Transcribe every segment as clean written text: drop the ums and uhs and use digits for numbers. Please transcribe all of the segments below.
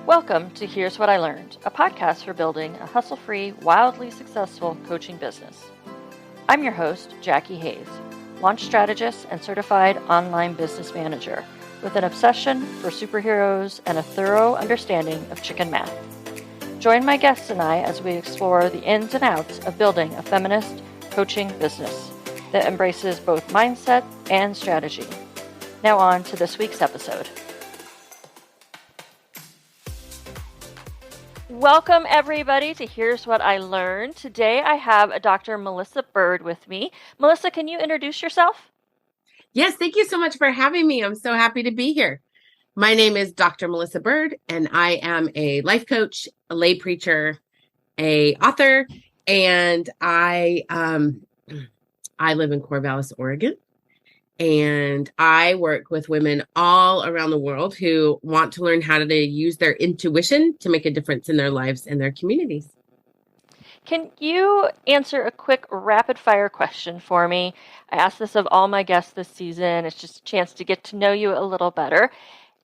Welcome to Here's What I Learned, a podcast for building a hustle-free, wildly successful coaching business. I'm your host, Jackie Hayes, launch strategist and certified online business manager with an obsession for superheroes and a thorough understanding of chicken math. Join my guests and I as we explore the ins and outs of building a feminist coaching business that embraces both mindset and strategy. Now on to this week's episode. Welcome, everybody, to Here's What I Learned. Today, I have Dr. Melissa Bird with me. Melissa, can you introduce yourself? Yes, thank you so much for having me. I'm so happy to be here. My name is Dr. Melissa Bird, and I am a life coach, a lay preacher, a author, and I live in Corvallis, Oregon. And I work with women all around the world who want to learn how to use their intuition to make a difference in their lives and their communities. Can you answer a quick rapid fire question for me? I ask this of all my guests this season. It's just a chance to get to know you a little better.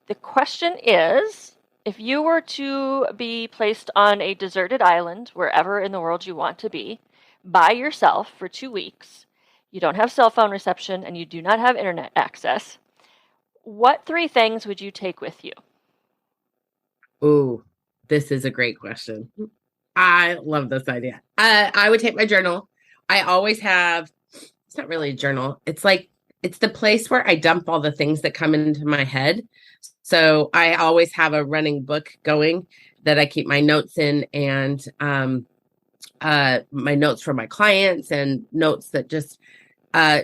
The question is, if you were to be placed on a deserted island, wherever in the world you want to be, by yourself for 2 weeks, you don't have cell phone reception, and you do not have internet access, what 3 things would you take with you? Ooh, this is a great question. I love this idea. I would take my journal. I always have, it's not really a journal. It's the place where I dump all the things that come into my head. So I always have a running book going that I keep my notes in, and my notes from my clients and notes that just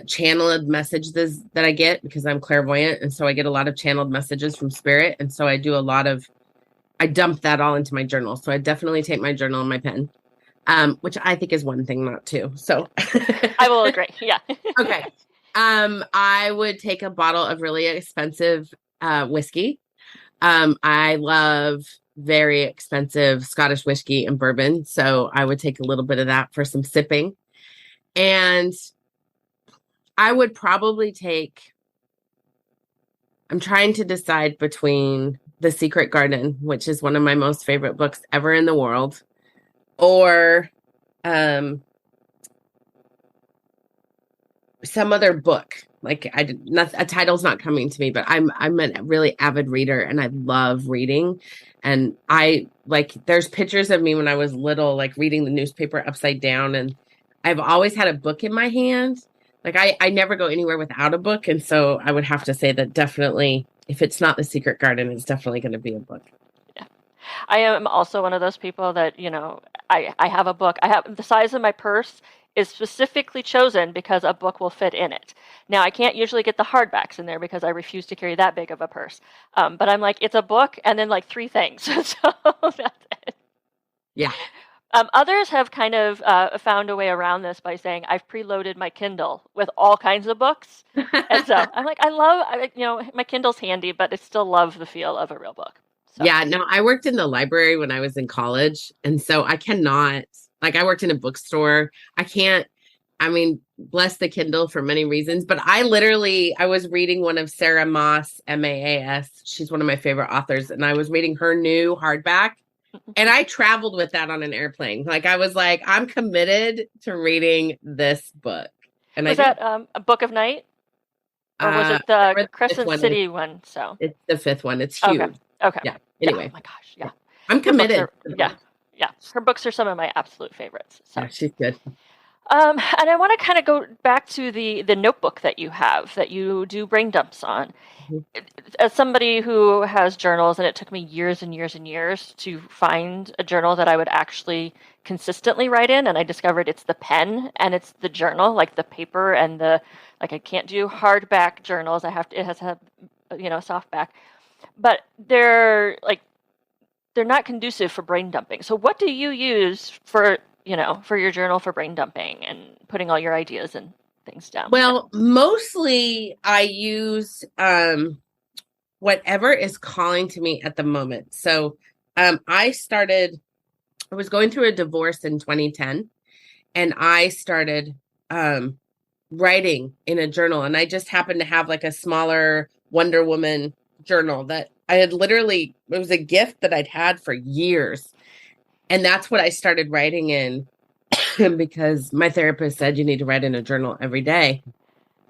channeled messages that I get, because I'm clairvoyant. And so I get a lot of channeled messages from spirit. And so I dump that all into my journal. So I definitely take my journal and my pen, which I think is one thing, not two. So I will agree. Yeah. Okay. I would take a bottle of really expensive whiskey. I love very expensive Scottish whiskey and bourbon. So I would take a little bit of that for some sipping. And I would probably I'm trying to decide between The Secret Garden, which is one of my most favorite books ever in the world, or some other book. A title's not coming to me, but I'm a really avid reader, and I love reading. And there's pictures of me when I was little, reading the newspaper upside down, and I've always had a book in my hand. I never go anywhere without a book. And so I would have to say that definitely, if it's not The Secret Garden, it's definitely going to be a book. Yeah. I am also one of those people that, I have a book. I have the size of my purse is specifically chosen because a book will fit in it. Now, I can't usually get the hardbacks in there because I refuse to carry that big of a purse. But I'm like, it's a book and then 3 things. So that's it. Yeah. Others have kind of found a way around this by saying, I've preloaded my Kindle with all kinds of books. And so I'm like, my Kindle's handy, but I still love the feel of a real book. So. Yeah, no, I worked in the library when I was in college. And so I cannot, I worked in a bookstore. Bless the Kindle for many reasons. But I was reading one of Sarah Maas, Maas. She's one of my favorite authors. And I was reading her new hardback. And I traveled with that on an airplane. I was like, I'm committed to reading this book. And was that a Book of Night? Or was it the Crescent City one? So it's the 5th one. It's huge. Okay. Yeah. Anyway. Yeah. Oh my gosh. Yeah. I'm committed. Yeah. Her books are some of my absolute favorites. So. Yeah, she's good. And I want to kind of go back to the notebook that you have, that you do brain dumps on. Mm-hmm. As somebody who has journals, and it took me years and years and years to find a journal that I would actually consistently write in, and I discovered it's the pen and it's the journal, the paper and I can't do hardback journals. It has to have, softback. But they're not conducive for brain dumping. So what do you use for your journal for brain dumping and putting all your ideas and things down? Well, mostly I use whatever is calling to me at the moment. So I was going through a divorce in 2010, and I started writing in a journal, and I just happened to have a smaller Wonder Woman journal that I had literally, it was a gift that I'd had for years. And that's what I started writing in because my therapist said you need to write in a journal every day.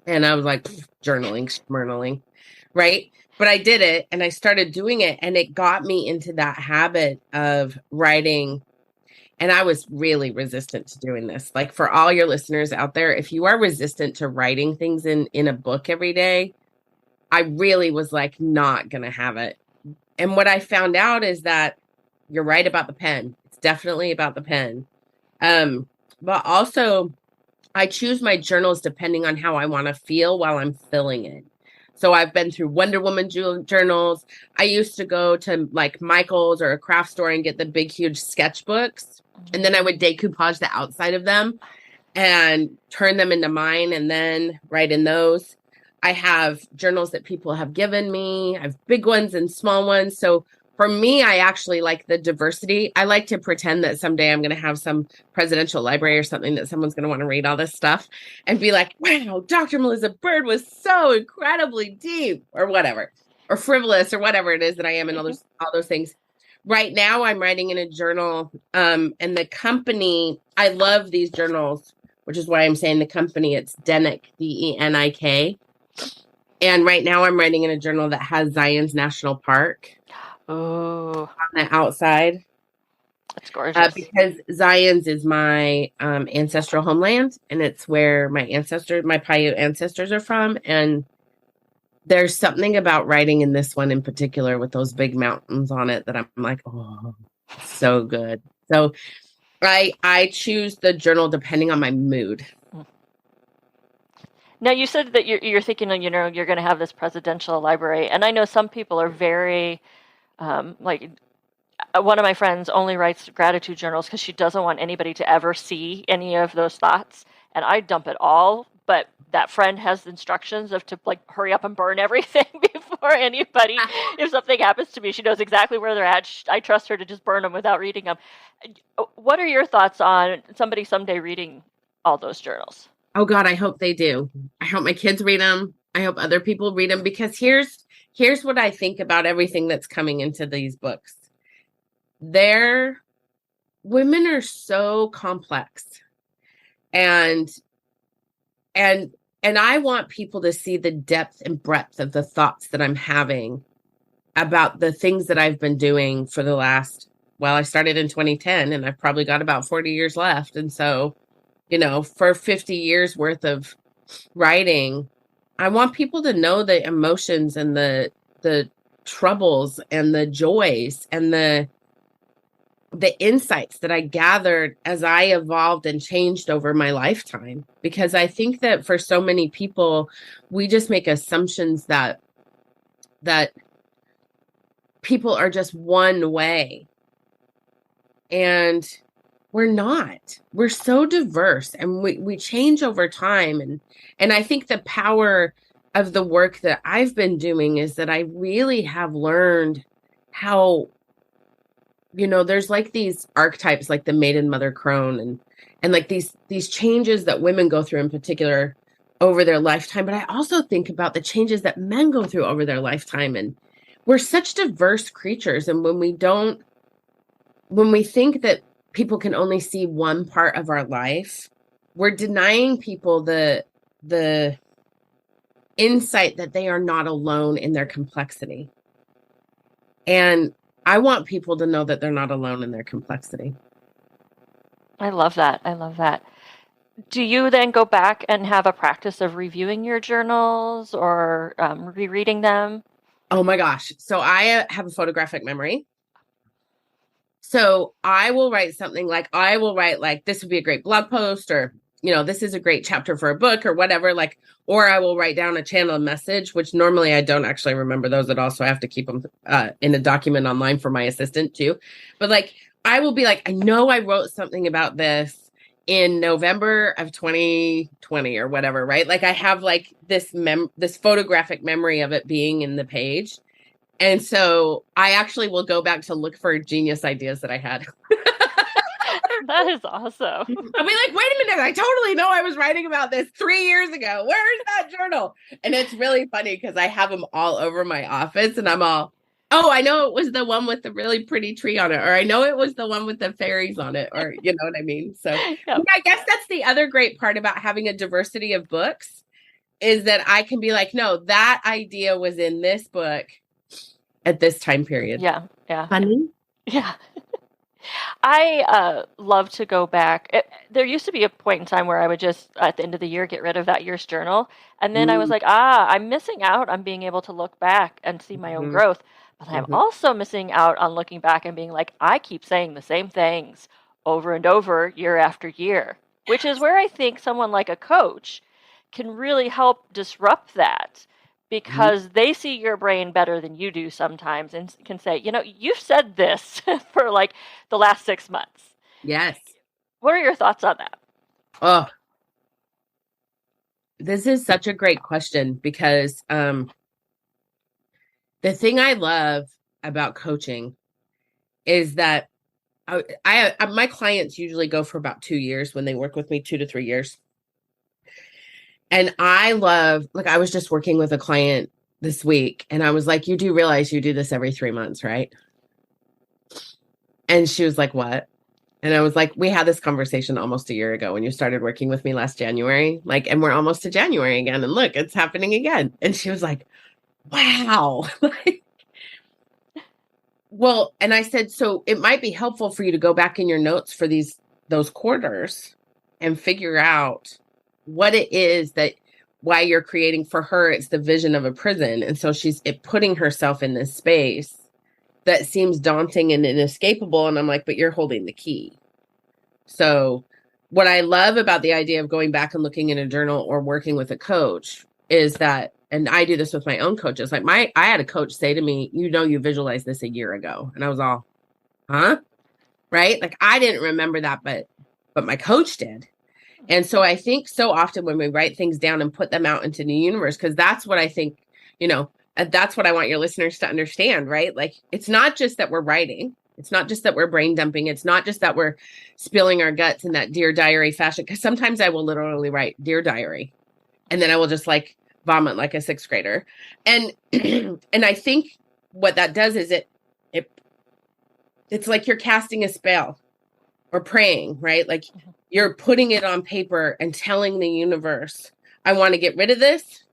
And I was like, journaling, right? But I did it and I started doing it and it got me into that habit of writing. And I was really resistant to doing this. Like for all your listeners out there, if you are resistant to writing things in a book every day, I really was like not going to have it. And what I found out is that you're right about the pen. It's definitely about the pen. But also I choose my journals depending on how I want to feel while I'm filling it. So I've been through Wonder Woman journals. I used to go to like Michael's or a craft store and get the big, huge sketchbooks. And then I would decoupage the outside of them and turn them into mine and then write in those. I have journals that people have given me. I have big ones and small ones. So for me, I actually like the diversity. I like to pretend that someday I'm going to have some presidential library or something that someone's going to want to read all this stuff and be like, wow, Dr. Melissa Bird was so incredibly deep or whatever, or frivolous or whatever it is that I am in all those things. Right now, I'm writing in a journal and the company, I love these journals, which is why I'm saying the company, it's Denik, Denik. And right now I'm writing in a journal that has Zion's National Park on the outside. That's gorgeous. Because Zion's is my ancestral homeland, and it's where my Paiute ancestors are from. And there's something about writing in this one in particular with those big mountains on it that I'm like, oh, so good. So I choose the journal depending on my mood. Now, you said that you're thinking, you're going to have this presidential library, and I know some people are very, like, one of my friends only writes gratitude journals because she doesn't want anybody to ever see any of those thoughts, and I dump it all, but that friend has instructions to like hurry up and burn everything before anybody, if something happens to me, she knows exactly where they're at. I trust her to just burn them without reading them. What are your thoughts on somebody someday reading all those journals? Oh God, I hope they do. I hope my kids read them. I hope other people read them because here's what I think about everything that's coming into these books. Women are so complex. And I want people to see the depth and breadth of the thoughts that I'm having about the things that I've been doing for the last, I started in 2010 and I've probably got about 40 years left. And so for 50 years worth of writing, I want people to know the emotions and the troubles and the joys and the insights that I gathered as I evolved and changed over my lifetime. Because I think that for so many people, we just make assumptions that people are just one way. And we're not. We're so diverse and we change over time. And I think the power of the work that I've been doing is that I really have learned how, there's like these archetypes like the maiden mother crone and like these changes that women go through in particular over their lifetime. But I also think about the changes that men go through over their lifetime. And we're such diverse creatures. And when we think that people can only see one part of our life, we're denying people the insight that they are not alone in their complexity. And I want people to know that they're not alone in their complexity. I love that. I love that. Do you then go back and have a practice of reviewing your journals or rereading them? Oh my gosh. So I have a photographic memory. So I will write something like, this would be a great blog post, or, this is a great chapter for a book or whatever, or I will write down a channel message, which normally I don't actually remember those at all. So I have to keep them in a document online for my assistant too. But I will be like, I know I wrote something about this in November of 2020 or whatever, right? I have this photographic memory of it being in the page. And so I actually will go back to look for genius ideas that I had. That is awesome. I'll be like, wait a minute, I totally know I was writing about this 3 years ago. Where's that journal? And it's really funny because I have them all over my office and I'm all, Oh, I know it was the one with the really pretty tree on it, or I know it was the one with the fairies on it, or you know what I mean? So yeah, Yep. I guess that's the other great part about having a diversity of books is that I can be like, no, that idea was in this book at this time period. Yeah. Yeah. Funny. Yeah. I love to go back. There used to be a point in time where I would just, at the end of the year, get rid of that year's journal. And then I was Mm-hmm. like, I'm missing out on being able to look back and see my own growth. But I'm Mm-hmm. also missing out on looking back and being like, I keep saying the same things over and over year after year, which is where I think someone like a coach can really help disrupt that Mm-hmm. because they see your brain better than you do sometimes and can say, you've said this for like the last 6 months. Yes. What are your thoughts on that? Oh, this is such a great question because the thing I love about coaching is that my clients usually go for about 2 years when they work with me, 2 to 3 years. And I love, like, I was just working with a client this week and I was like, you do realize you do this every 3 months, right? And she was like, what? And I was like, we had this conversation almost a year ago when you started working with me last January. Like, and we're almost to January again. And look, it's happening again. And she was like, wow. Well, and I said, so it might be helpful for you to go back in your notes for those quarters and figure out what it is that why you're creating. For her, it's the vision of a prison. And so she's putting herself in this space that seems daunting and inescapable. And I'm like, but you're holding the key. So what I love about the idea of going back and looking in a journal or working with a coach is that, and I do this with my own coaches. Like I had a coach say to me, you visualized this a year ago. And I was all, huh? Right? Like I didn't remember that, but my coach did. And so I think so often when we write things down and put them out into the universe, because that's what I think, that's what I want your listeners to understand, right? Like it's not just that we're writing. It's not just that we're brain dumping. It's not just that we're spilling our guts in that Dear Diary fashion. Because sometimes I will literally write Dear Diary, and then I will just like vomit like a sixth grader. And and I think what that does is it's like you're casting a spell or praying, right? Like you're putting it on paper and telling the universe, I want to get rid of this.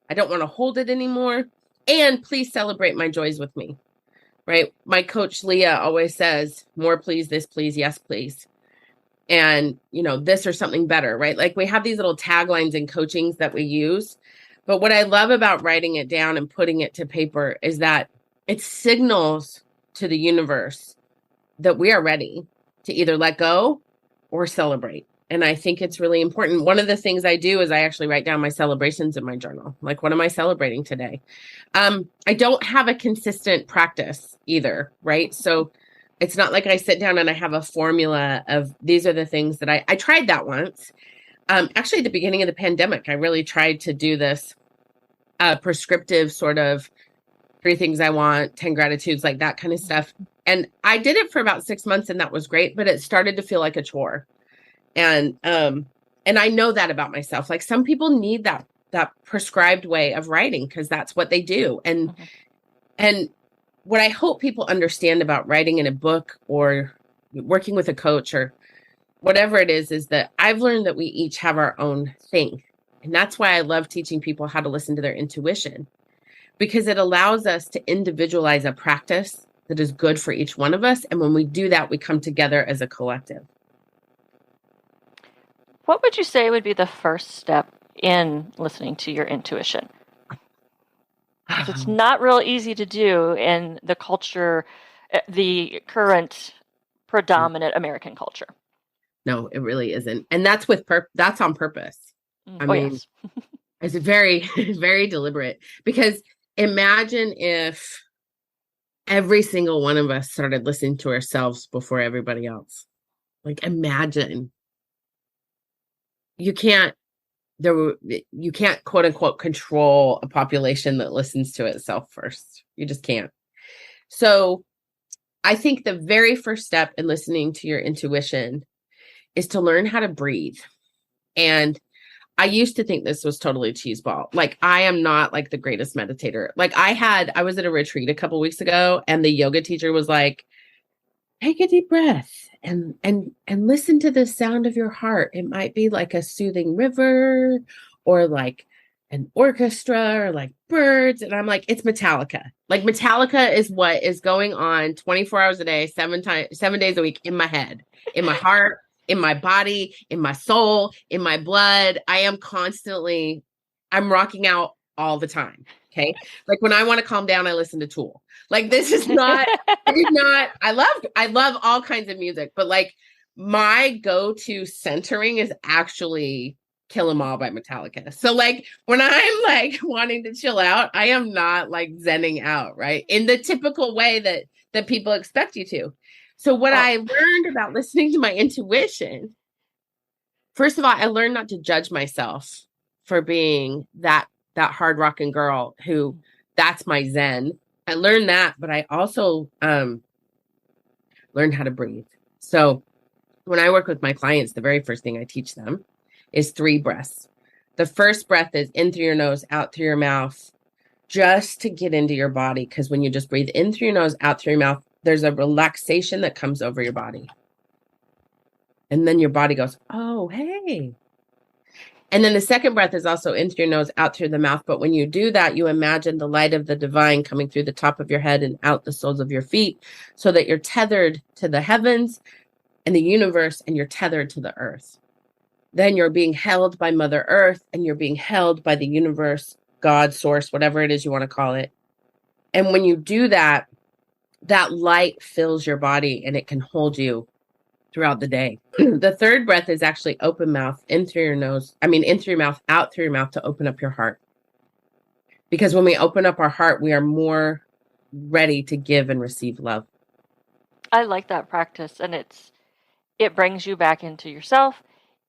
I don't want to hold it anymore. And please celebrate my joys with me. Right? My coach Leah always says, more please, this please, yes, please. And, this or something better, right? Like we have these little taglines in coachings that we use. But what I love about writing it down and putting it to paper is that it signals to the universe that we are ready to either let go or celebrate. And I think it's really important. One of the things I do is I actually write down my celebrations in my journal. Like, what am I celebrating today? I don't have a consistent practice either, right? So it's not like I sit down and I have a formula of these are the things that I tried that once. Actually, at the beginning of the pandemic, I really tried to do this prescriptive sort of 3 things I want, 10 gratitudes, like that kind of stuff. And I did it for about 6 months and that was great, but it started to feel like a chore. And I know that about myself. Like some people need that prescribed way of writing because that's what they do. And what I hope people understand about writing in a book or working with a coach or whatever it is that I've learned that we each have our own thing. And that's why I love teaching people how to listen to their intuition, because it allows us to individualize a practice that is good for each one of us. And when we do that, we come together as a collective. What would you say would be the first step in listening to your intuition? Because it's not real easy to do in the culture, the current predominant American culture. No, it really isn't. And that's that's on purpose. I mean, yes. It's very, very deliberate, because imagine if every single one of us started listening to ourselves before everybody else. Like imagine. You can't quote unquote control a population that listens to itself first. You just can't. So I think the very first step in listening to your intuition is to learn how to breathe. And I used to think this was totally cheeseball. Like, I am not like the greatest meditator. Like, I was at a retreat a couple weeks ago, and the yoga teacher was like, take a deep breath and listen to the sound of your heart. It might be like a soothing river or like an orchestra or like birds. And I'm like, it's Metallica. Like, Metallica is what is going on 24 hours a day, 7 days a week in my head, in my heart, in my body, in my soul, in my blood. I'm rocking out all the time. Okay. Like, when I want to calm down, I listen to Tool. Like, this is not, I love all kinds of music, but like, my go-to centering is actually Kill 'Em All by Metallica. So like, when I'm like wanting to chill out, I am not like zenning out, right? In the typical way that people expect you to. So what I learned about listening to my intuition, first of all, I learned not to judge myself for being that hard rocking girl who that's my zen. I learned that, but I also learned how to breathe. So when I work with my clients, the very first thing I teach them is 3 breaths. The first breath is in through your nose, out through your mouth, just to get into your body. Because when you just breathe in through your nose, out through your mouth, there's a relaxation that comes over your body. And then your body goes, oh, hey. And then the second breath is also in through your nose, out through the mouth. But when you do that, you imagine the light of the divine coming through the top of your head and out the soles of your feet, so that you're tethered to the heavens and the universe, and you're tethered to the earth. Then you're being held by Mother Earth, and you're being held by the universe, God, source, whatever it is you want to call it. And when you do that, that light fills your body and it can hold you throughout the day. The third breath is actually open mouth, in through your mouth, out through your mouth, to open up your heart. Because when we open up our heart, we are more ready to give and receive love. I like that practice, and it brings you back into yourself.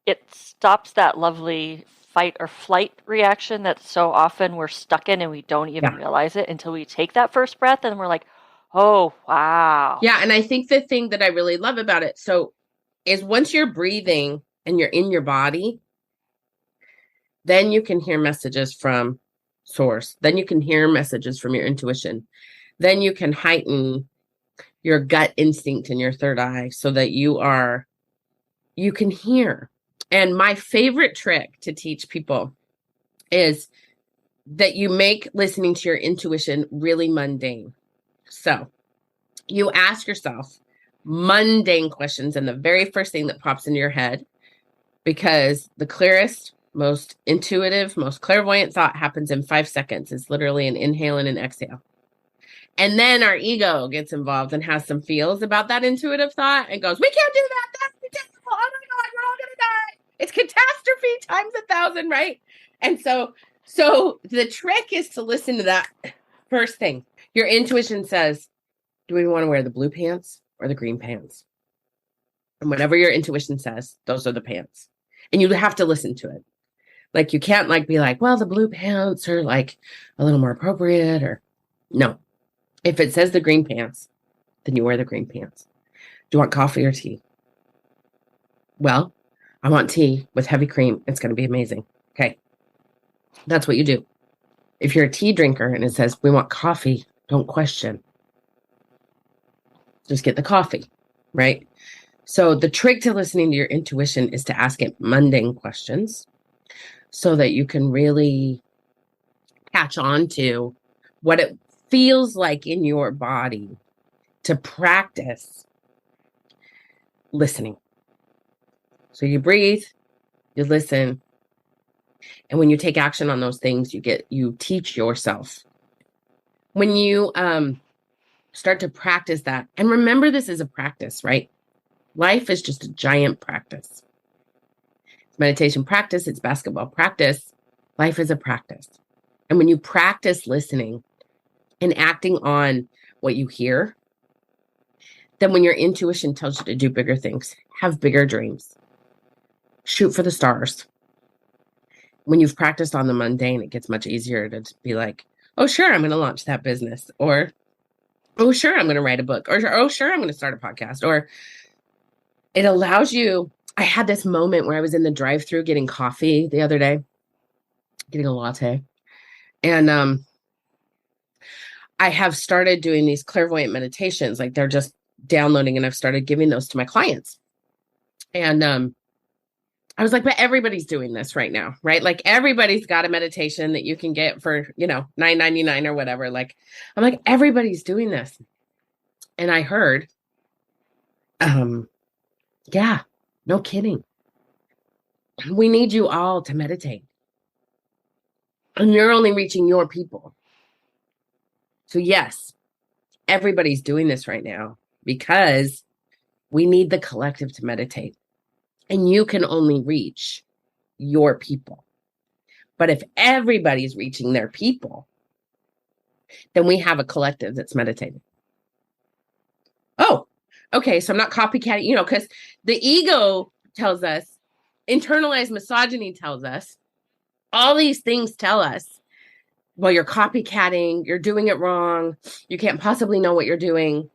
It stops that lovely fight or flight reaction that so often we're stuck in, and we don't even realize it until we take that first breath, and we're like, oh, wow. Yeah, and I think the thing that I really love about it, is once you're breathing and you're in your body, then you can hear messages from source. Then you can hear messages from your intuition. Then you can heighten your gut instinct in your third eye so that you can hear. And my favorite trick to teach people is that you make listening to your intuition really mundane. So you ask yourself mundane questions, and the very first thing that pops into your head, because the clearest, most intuitive, most clairvoyant thought happens in 5 seconds. It's literally an inhale and an exhale. And then our ego gets involved and has some feels about that intuitive thought and goes, we can't do that. That's ridiculous. Oh my God, we're all going to die. It's catastrophe times 1,000, right? And so the trick is to listen to that first thing. Your intuition says, do we want to wear the blue pants or the green pants? And whatever your intuition says, those are the pants. And you have to listen to it. Like, you can't like be like, well, the blue pants are like a little more appropriate, or no. If it says the green pants, then you wear the green pants. Do you want coffee or tea? Well, I want tea with heavy cream. It's going to be amazing. Okay. That's what you do. If you're a tea drinker and it says, we want coffee, don't question. Just get the coffee, right? So the trick to listening to your intuition is to ask it mundane questions so that you can really catch on to what it feels like in your body to practice listening. So you breathe, you listen, and when you take action on those things, you teach yourself. When you start to practice that, and remember, this is a practice, right? Life is just a giant practice. It's meditation practice, it's basketball practice. Life is a practice. And when you practice listening and acting on what you hear, then when your intuition tells you to do bigger things, have bigger dreams, shoot for the stars. When you've practiced on the mundane, it gets much easier to be like, oh, sure, I'm going to launch that business. Or, oh, sure, I'm going to write a book. Or, oh, sure, I'm going to start a podcast. Or it allows you I had this moment where I was in the drive-thru getting coffee the other day, getting a latte. And I have started doing these clairvoyant meditations. Like they're just downloading, and I've started giving those to my clients. And I was like, but everybody's doing this right now, right? Like everybody's got a meditation that you can get for, $9.99 or whatever. Like, I'm like, everybody's doing this. And I heard, yeah, no kidding. We need you all to meditate. And you're only reaching your people. So yes, everybody's doing this right now because we need the collective to meditate. And you can only reach your people. But if everybody's reaching their people, then we have a collective that's meditating. Oh, okay. So I'm not copycatting, because the ego tells us, internalized misogyny tells us, all these things tell us, well, you're copycatting, you're doing it wrong, you can't possibly know what you're doing.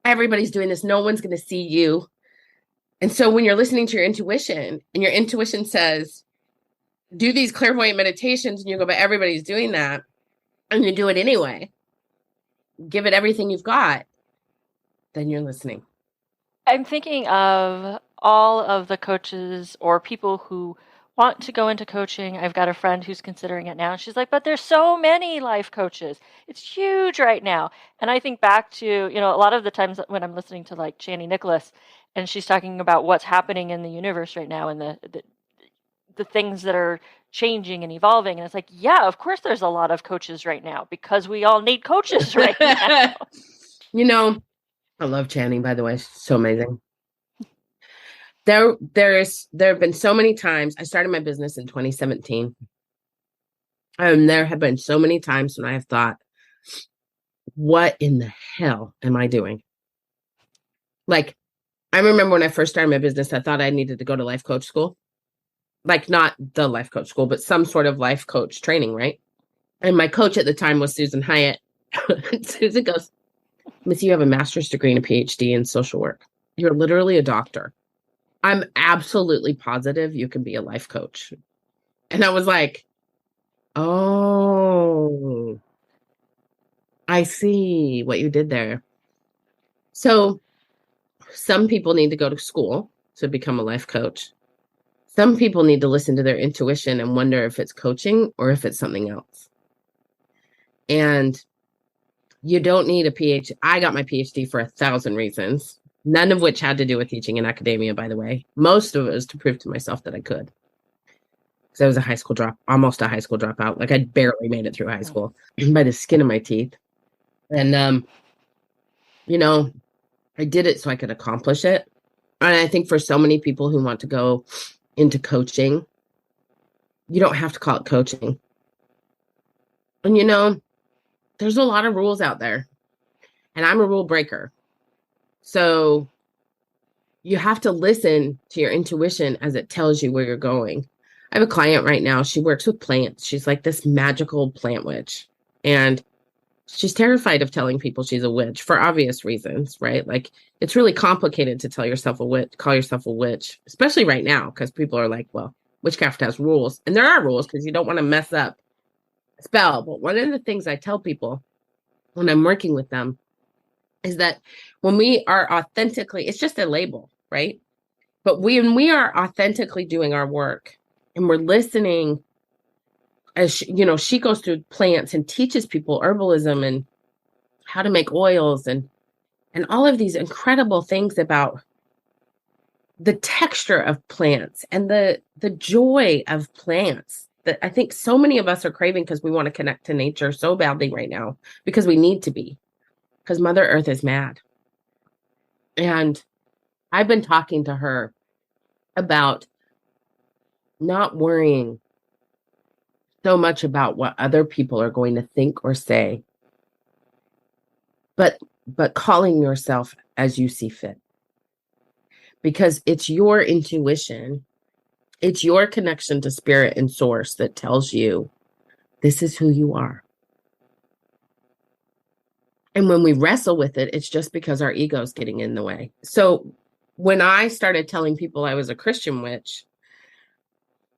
Everybody's doing this. No one's going to see you. And so when you're listening to your intuition and your intuition says, do these clairvoyant meditations, and you go, but everybody's doing that, and you do it anyway, give it everything you've got, then you're listening. I'm thinking of all of the coaches or people who want to go into coaching. I've got a friend who's considering it now. And she's like, but there's so many life coaches. It's huge right now. And I think back to, a lot of the times when I'm listening to like Chani Nicholas, and she's talking about what's happening in the universe right now and the things that are changing and evolving. And it's like, yeah, of course there's a lot of coaches right now because we all need coaches right now. I love Channing, by the way. She's so amazing. There have been so many times. I started my business in 2017. And there have been so many times when I have thought, what in the hell am I doing? Like, I remember when I first started my business, I thought I needed to go to life coach school. Like, not the life coach school, but some sort of life coach training, right? And my coach at the time was Susan Hyatt. Susan goes, Missy, you have a master's degree and a PhD in social work. You're literally a doctor. I'm absolutely positive you can be a life coach. And I was like, oh, I see what you did there. So some people need to go to school to become a life coach. Some people need to listen to their intuition and wonder if it's coaching or if it's something else. And you don't need a PhD. I got my PhD for 1,000 reasons, none of which had to do with teaching in academia, by the way. Most of it was to prove to myself that I could. Because I was almost a high school dropout. Like I barely made it through high school by the skin of my teeth. And, I did it so I could accomplish it. And I think for so many people who want to go into coaching, you don't have to call it coaching. And, there's a lot of rules out there. And I'm a rule breaker. So you have to listen to your intuition as it tells you where you're going. I have a client right now. She works with plants. She's like this magical plant witch. And she's terrified of telling people she's a witch for obvious reasons, right? Like it's really complicated to call yourself a witch, especially right now, because people are like, well, witchcraft has rules. And there are rules because you don't want to mess up a spell. But one of the things I tell people when I'm working with them is that when we are authentically, it's just a label, right? But when we are authentically doing our work and we're listening, as she goes through plants and teaches people herbalism and how to make oils and all of these incredible things about the texture of plants and the joy of plants that I think so many of us are craving because we want to connect to nature so badly right now because we need to be, because Mother Earth is mad. And I've been talking to her about not worrying so much about what other people are going to think or say, but calling yourself as you see fit. Because it's your intuition, it's your connection to spirit and source that tells you this is who you are. And when we wrestle with it, it's just because our ego is getting in the way. So when I started telling people I was a Christian witch,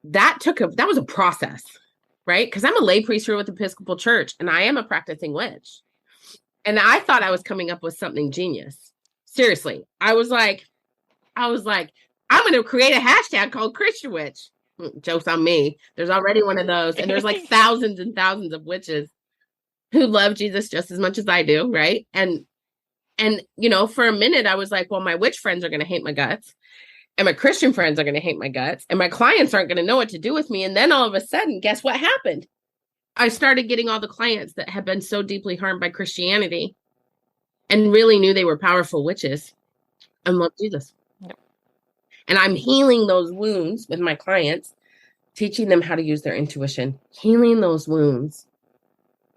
that was a process, right? Because I'm a lay priest here with the Episcopal Church, and I am a practicing witch. And I thought I was coming up with something genius. Seriously. I was like, I'm going to create a hashtag called Christian Witch. Joke's on me. There's already one of those. And there's like thousands and thousands of witches who love Jesus just as much as I do, right? And for a minute I was like, well, my witch friends are going to hate my guts, and my Christian friends are going to hate my guts, and my clients aren't going to know what to do with me. And then all of a sudden, guess what happened? I started getting all the clients that had been so deeply harmed by Christianity and really knew they were powerful witches and loved Jesus. Yep. And I'm healing those wounds with my clients, teaching them how to use their intuition, healing those wounds,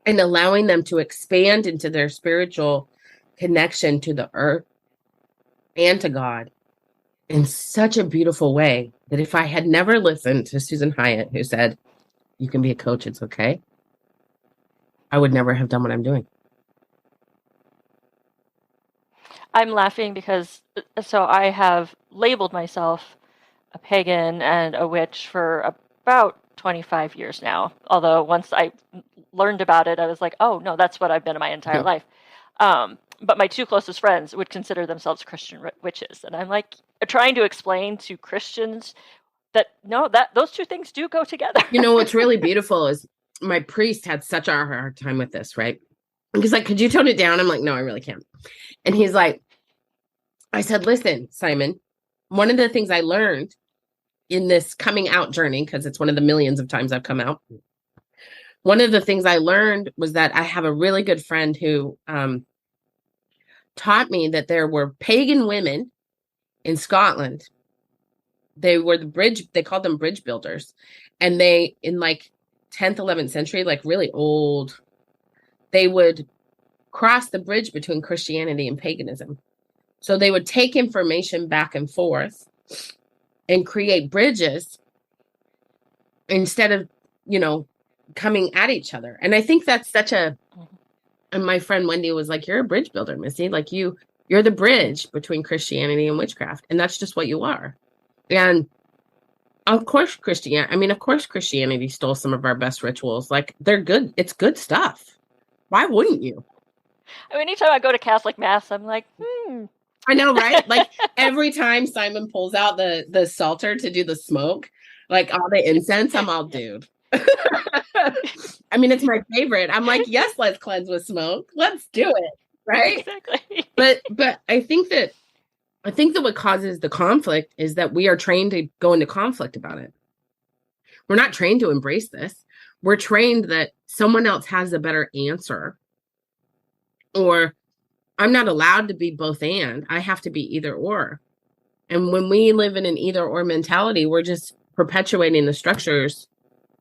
and allowing them to expand into their spiritual connection to the earth and to God in such a beautiful way that if I had never listened to Susan Hyatt, who said, you can be a coach, it's okay, I would never have done what I'm doing. I'm laughing because I have labeled myself a pagan and a witch for about 25 years now. Although once I learned about it, I was like, oh, no, that's what I've been my entire life. But my two closest friends would consider themselves Christian witches. And I'm like trying to explain to Christians that no, that those two things do go together. What's really beautiful is my priest had such a hard time with this, right? He's like, could you tone it down? I'm like, no, I really can't. And he's like, I said, listen, Simon, one of the things I learned in this coming out journey, because it's one of the millions of times I've come out, one of the things I learned was that I have a really good friend who taught me that there were pagan women in Scotland. They were they called them bridge builders. And they, in like 10th, 11th century, like really old, they would cross the bridge between Christianity and paganism. So they would take information back and forth and create bridges instead of, coming at each other. And I think that's such and my friend Wendy was like, you're a bridge builder, Missy. Like you're the bridge between Christianity and witchcraft. And that's just what you are. And of course, Christianity stole some of our best rituals. Like they're good. It's good stuff. Why wouldn't you? I mean, anytime I go to Catholic Mass, I'm like, I know, right? Like every time Simon pulls out the Psalter to do the smoke, like all the incense, I'm all, dude. I mean, it's my favorite. I'm like, yes, let's cleanse with smoke. Let's do it. Right. Exactly. But I think that what causes the conflict is that we are trained to go into conflict about it. We're not trained to embrace this. We're trained that someone else has a better answer, or I'm not allowed to be both and. I have to be either or. And when we live in an either or mentality, we're just perpetuating the structures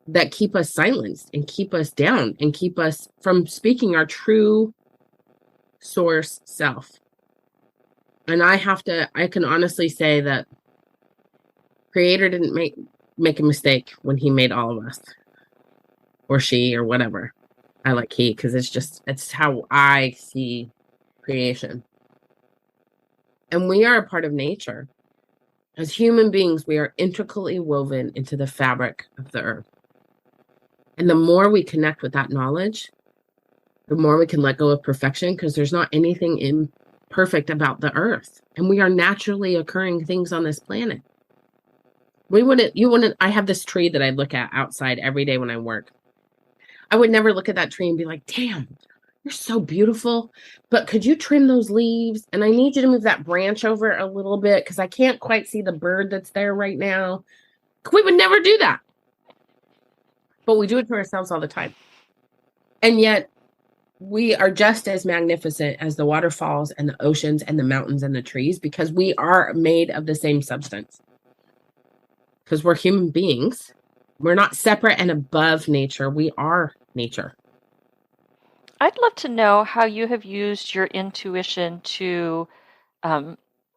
that keep us silenced and keep us down and keep us from speaking our true source self. And I can honestly say that Creator didn't make a mistake when he made all of us, or she, or whatever. I like he, because it's how I see creation. And we are a part of nature. As human beings, we are intricately woven into the fabric of the earth. And the more we connect with that knowledge, the more we can let go of perfection, because there's not anything imperfect about the earth. And we are naturally occurring things on this planet. I have this tree that I look at outside every day when I work. I would never look at that tree and be like, damn, you're so beautiful, but could you trim those leaves? And I need you to move that branch over a little bit because I can't quite see the bird that's there right now. We would never do that. But we do it to ourselves all the time. And yet we are just as magnificent as the waterfalls and the oceans and the mountains and the trees, because we are made of the same substance. Because we're human beings. We're not separate and above nature. We are nature. I'd love to know how you have used your intuition to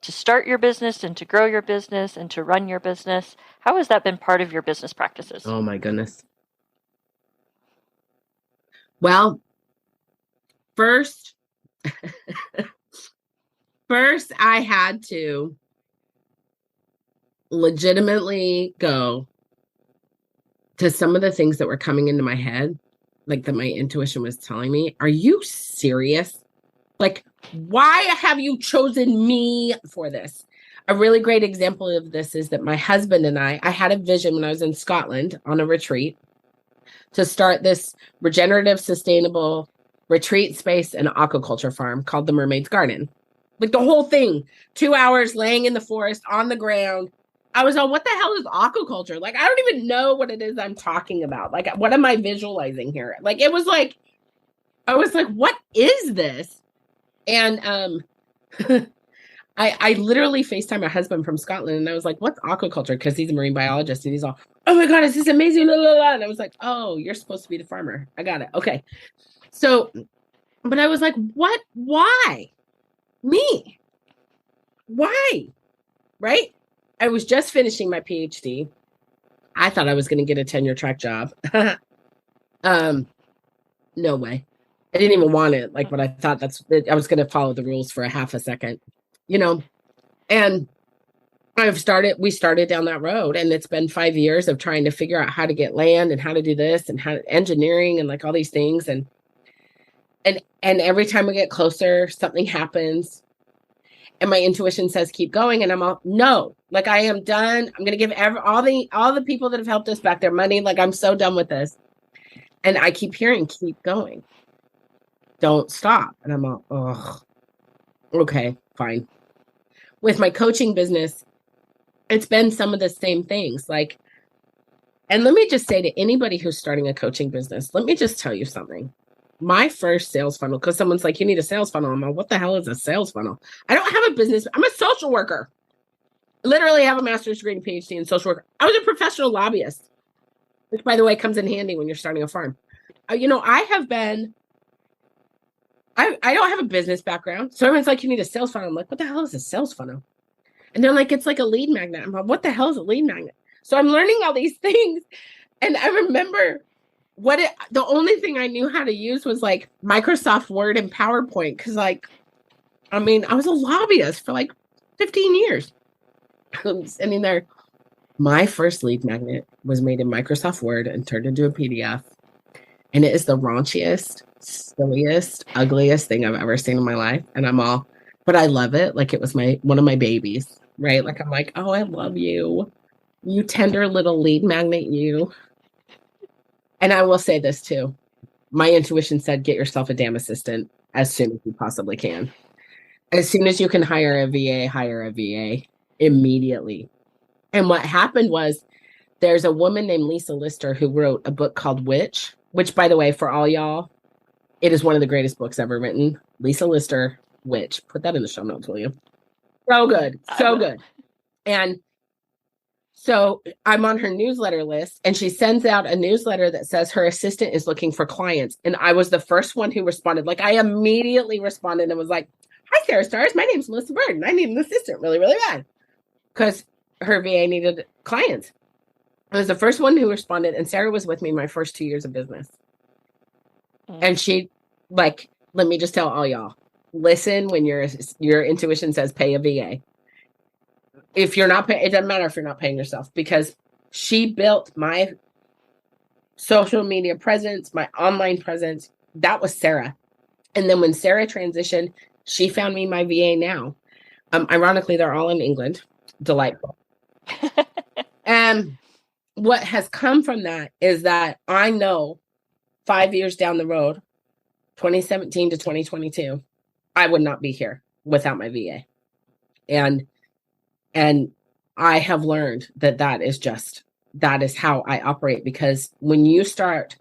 start your business and to grow your business and to run your business. How has that been part of your business practices? Oh my goodness. Well, first I had to legitimately go to some of the things that were coming into my head, like that my intuition was telling me, are you serious? Like, why have you chosen me for this? A really great example of this is that my husband and I had a vision when I was in Scotland on a retreat to start this regenerative, sustainable retreat space and aquaculture farm called the Mermaid's Garden. Like the whole thing, 2 hours laying in the forest on the ground. I was on, what the hell is aquaculture? Like, I don't even know what it is I'm talking about. Like, what am I visualizing here? Like, it was like, I was like, what is this? And I literally FaceTime my husband from Scotland and I was like, what's aquaculture? Because he's a marine biologist and he's all, oh my God, is this amazing? La, la, la. And I was like, oh, you're supposed to be the farmer. I got it. Okay. So, but I was like, what? Why? Me? Why? Right? I was just finishing my PhD. I thought I was going to get a tenure track job. No way. I didn't even want it. Like, but I thought I was going to follow the rules for a half a second, and we started down that road, and it's been 5 years of trying to figure out how to get land and how to do this and how engineering and like all these things. And every time we get closer, something happens. And my intuition says, keep going. And I'm all, no, like I am done. I'm going to give all the people that have helped us back their money. Like, I'm so done with this. And I keep hearing, keep going. Don't stop. And I'm all, oh, okay, fine. With my coaching business, it's been some of the same things. Like, and let me just say to anybody who's starting a coaching business, let me just tell you something. My first sales funnel, because someone's like, you need a sales funnel. I'm like, what the hell is a sales funnel? I don't have a business. I'm a social worker. I literally have a master's degree and PhD in social work. I was a professional lobbyist, which, by the way, comes in handy when you're starting a farm. I don't have a business background. So everyone's like, you need a sales funnel. I'm like, what the hell is a sales funnel? And they're like, it's like a lead magnet. I'm like, what the hell is a lead magnet? So I'm learning all these things. And I remember the only thing I knew how to use was like Microsoft Word and PowerPoint. Cause I was a lobbyist for like 15 years. I'm sitting there. My first lead magnet was made in Microsoft Word and turned into a PDF. And it is the raunchiest, silliest, ugliest thing I've ever seen in my life. And but I love it. Like, it was one of my babies, right? Like, I'm like, oh, I love you. You tender little lead magnet, you. And I will say this too. My intuition said, get yourself a damn assistant as soon as you possibly can. As soon as you can hire a VA immediately. And what happened was, there's a woman named Lisa Lister who wrote a book called Witch, which, by the way, for all y'all, it is one of the greatest books ever written. Lisa Lister, Witch. Put that in the show notes, will you? So good. So good. And so I'm on her newsletter list, and she sends out a newsletter that says her assistant is looking for clients. And I was the first one who responded. Like, I immediately responded and was like, hi, Sarah Stars. My name's Melissa Bird, and I need an assistant really, really bad. Because her VA needed clients. I was the first one who responded, and Sarah was with me my first 2 years of business. And she, like, let me just tell all y'all, listen when your intuition says pay a VA. If you're not paying, it doesn't matter if you're not paying yourself, because she built my social media presence, my online presence. That was Sarah. And then when Sarah transitioned, she found me my VA now. Ironically, they're all in England. Delightful. And what has come from that is that I know 5 years down the road, 2017 to 2022, I would not be here without my VA. And I have learned that is how I operate, because when you start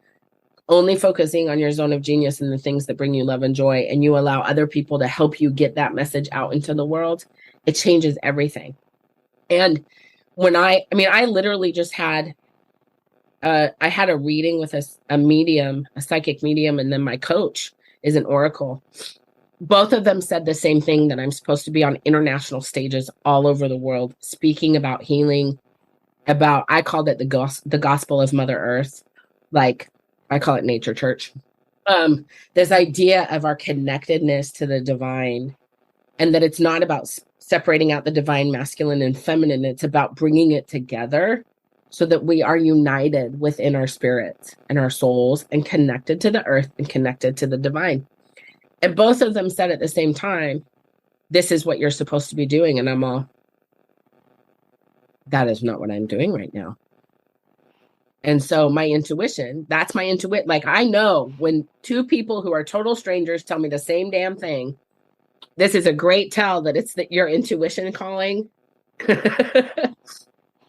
only focusing on your zone of genius and the things that bring you love and joy, and you allow other people to help you get that message out into the world, it changes everything. And when I literally just had, I had a reading with a medium, a psychic medium, and then my coach is an oracle. Both of them said the same thing, that I'm supposed to be on international stages all over the world, speaking about healing, I called it the gospel of Mother Earth. Like, I call it nature church. This idea of our connectedness to the divine, and that it's not about separating out the divine masculine and feminine. It's about bringing it together so that we are united within our spirits and our souls and connected to the earth and connected to the divine. And both of them said at the same time, this is what you're supposed to be doing. And I'm all, that is not what I'm doing right now. And so my intuition, that's my intuition. Like, I know when two people who are total strangers tell me the same damn thing, this is a great tell that it's your intuition calling.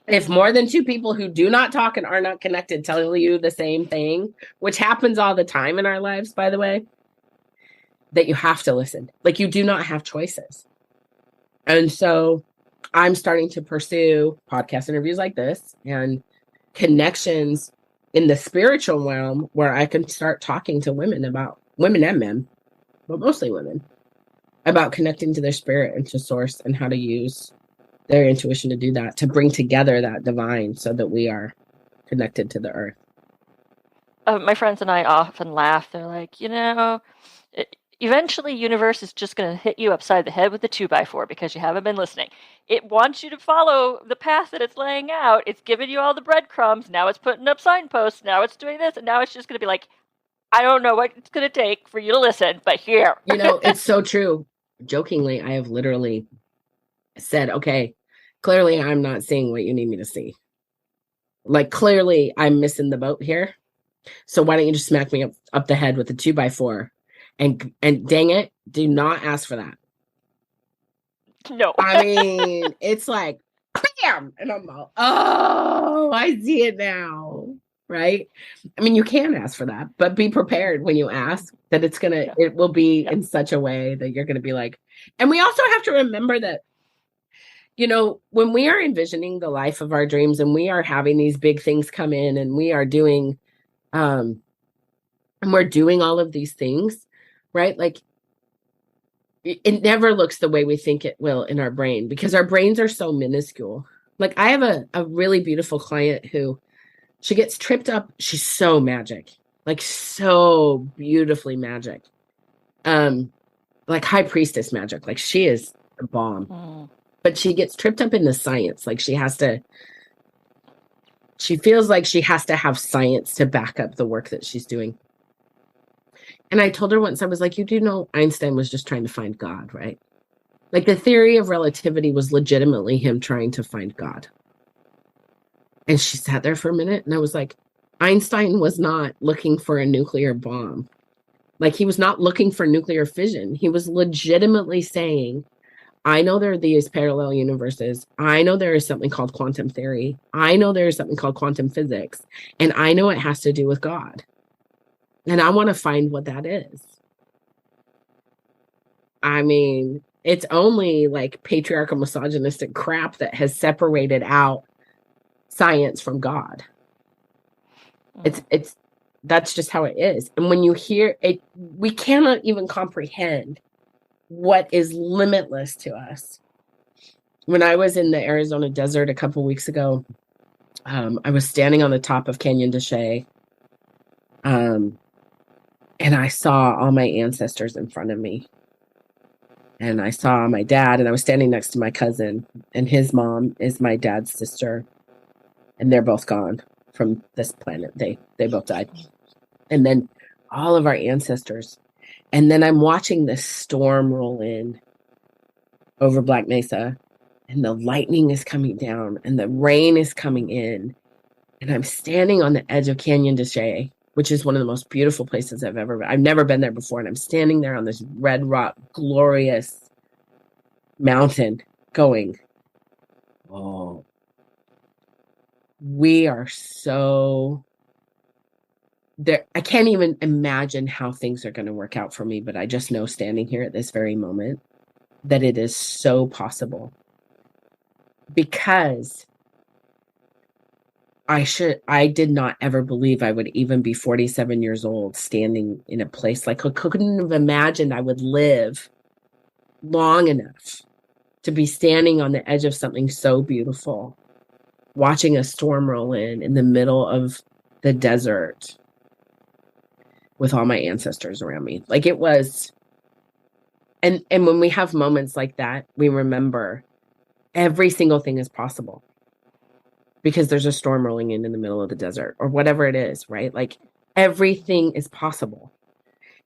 If more than two people who do not talk and are not connected tell you the same thing, which happens all the time in our lives, by the way, that you have to listen. Like, you do not have choices. And so I'm starting to pursue podcast interviews like this and connections in the spiritual realm where I can start talking to women and men, but mostly women, about connecting to their spirit and to source and how to use their intuition to do that, to bring together that divine so that we are connected to the earth. My friends and I often laugh. They're like, eventually universe is just going to hit you upside the head with a 2x4 because you haven't been listening. It wants you to follow the path that it's laying out. It's giving you all the breadcrumbs. Now it's putting up signposts. Now it's doing this. And now it's just going to be like, I don't know what it's going to take for you to listen, but here. It's so true. Jokingly, I have literally said, okay, clearly I'm not seeing what you need me to see. Like, clearly I'm missing the boat here. So why don't you just smack me up the head with a 2x4? And dang it, do not ask for that. No. I mean, it's like, bam! And I'm all, oh, I see it now. Right? I mean, you can ask for that, but be prepared when you ask that it will be in such a way that you're going to be like, and we also have to remember that, when we are envisioning the life of our dreams and we are having these big things come in and we are doing, and we're doing all of these things, right? Like, it never looks the way we think it will in our brain because our brains are so minuscule. Like, I have a really beautiful client who, she gets tripped up. She's so magic, like so beautifully magic. Like high priestess magic. Like, she is a bomb, but she gets tripped up in the science. Like, she feels like she has to have science to back up the work that she's doing. And I told her once, I was like, you do know Einstein was just trying to find God, right? Like, the theory of relativity was legitimately him trying to find God. And she sat there for a minute and I was like, Einstein was not looking for a nuclear bomb. Like, he was not looking for nuclear fission. He was legitimately saying, I know there are these parallel universes. I know there is something called quantum theory. I know there is something called quantum physics. And I know it has to do with God. And I want to find what that is. I mean, it's only like patriarchal misogynistic crap that has separated out science from God. That's just how it is. And when you hear it, we cannot even comprehend what is limitless to us. When I was in the Arizona desert a couple weeks ago, I was standing on the top of Canyon de Chelly, and I saw all my ancestors in front of me. And I saw my dad, and I was standing next to my cousin, and his mom is my dad's sister. And they're both gone from this planet. They both died. And then all of our ancestors. And then I'm watching this storm roll in over Black Mesa. And the lightning is coming down. And the rain is coming in. And I'm standing on the edge of Canyon de Chelly, which is one of the most beautiful places I've ever been. I've never been there before. And I'm standing there on this red rock, glorious mountain going, oh, we are so there. I can't even imagine how things are going to work out for me, but I just know standing here at this very moment that it is so possible, because I did not ever believe I would even be 47 years old standing in a place like, I couldn't have imagined I would live long enough to be standing on the edge of something so beautiful, watching a storm roll in the middle of the desert with all my ancestors around me. Like, it was And when we have moments like that, we remember every single thing is possible because there's a storm rolling in the middle of the desert or whatever it is, right? Like everything is possible.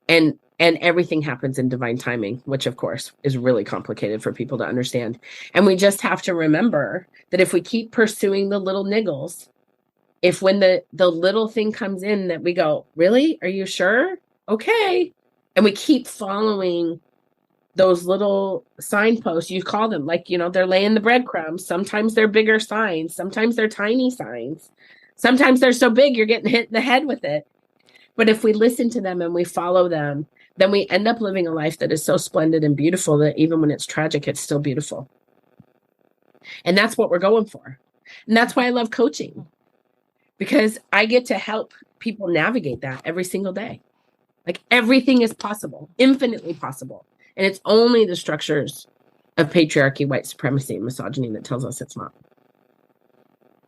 And everything happens in divine timing, which of course is really complicated for people to understand. And we just have to remember that if we keep pursuing the little niggles, if when the little thing comes in that we go, really? Are you sure? Okay. And we keep following those little signposts, you call them, like, they're laying the breadcrumbs. Sometimes they're bigger signs. Sometimes they're tiny signs. Sometimes they're so big, you're getting hit in the head with it. But if we listen to them and we follow them, then we end up living a life that is so splendid and beautiful that even when it's tragic, it's still beautiful. And that's what we're going for. And that's why I love coaching, because I get to help people navigate that every single day. Like everything is possible, infinitely possible. And it's only the structures of patriarchy, white supremacy, and misogyny that tells us it's not.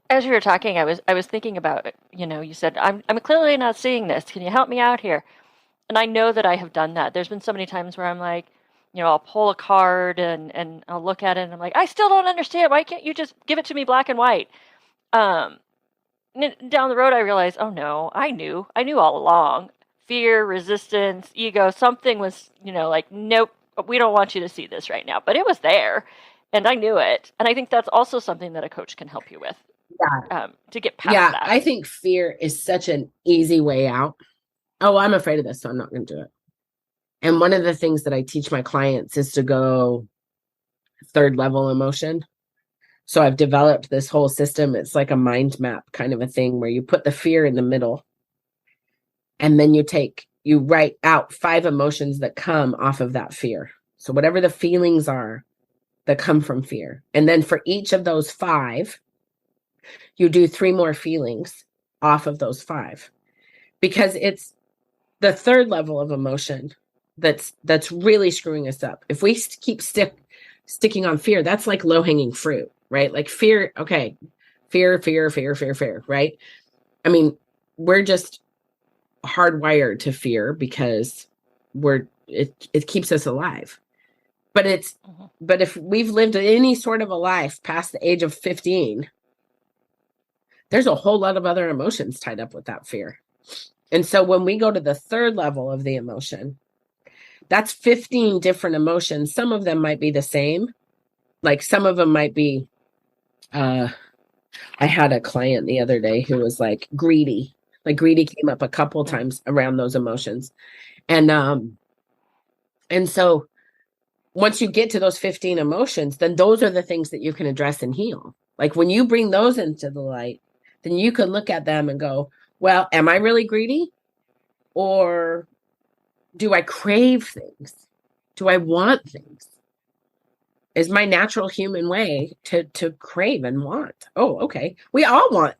As you were talking, I was thinking about, you said, I'm clearly not seeing this. Can you help me out here? And I know that I have done that. There's been so many times where I'm like, I'll pull a card and I'll look at it and I'm like, I still don't understand. Why can't you just give it to me black and white? Down the road, I realized, oh no, I knew all along. Fear, resistance, ego, something was, like, nope, we don't want you to see this right now. But it was there and I knew it. And I think that's also something that a coach can help you with. Yeah. To get past that. I think fear is such an easy way out. Oh, I'm afraid of this, so I'm not going to do it. And one of the things that I teach my clients is to go third level emotion. So I've developed this whole system. It's like a mind map kind of a thing where you put the fear in the middle. And then you write out 5 emotions that come off of that fear. So whatever the feelings are that come from fear. And then for each of those 5, you do 3 more feelings off of those 5. Because it's the third level of emotion that's really screwing us up. If we keep sticking on fear, that's like low-hanging fruit, right? Like fear, okay, fear, right? I mean, we're just hardwired to fear because it keeps us alive. But but if we've lived any sort of a life past the age of 15, there's a whole lot of other emotions tied up with that fear. And so when we go to the third level of the emotion, that's 15 different emotions. Some of them might be the same. Like some of them might be, I had a client the other day who was like greedy. Like greedy came up a couple times around those emotions. And so once you get to those 15 emotions, then those are the things that you can address and heal. Like when you bring those into the light, then you can look at them and go, well, am I really greedy? Or do I crave things? Do I want things? Is my natural human way to crave and want? Oh, okay. We all want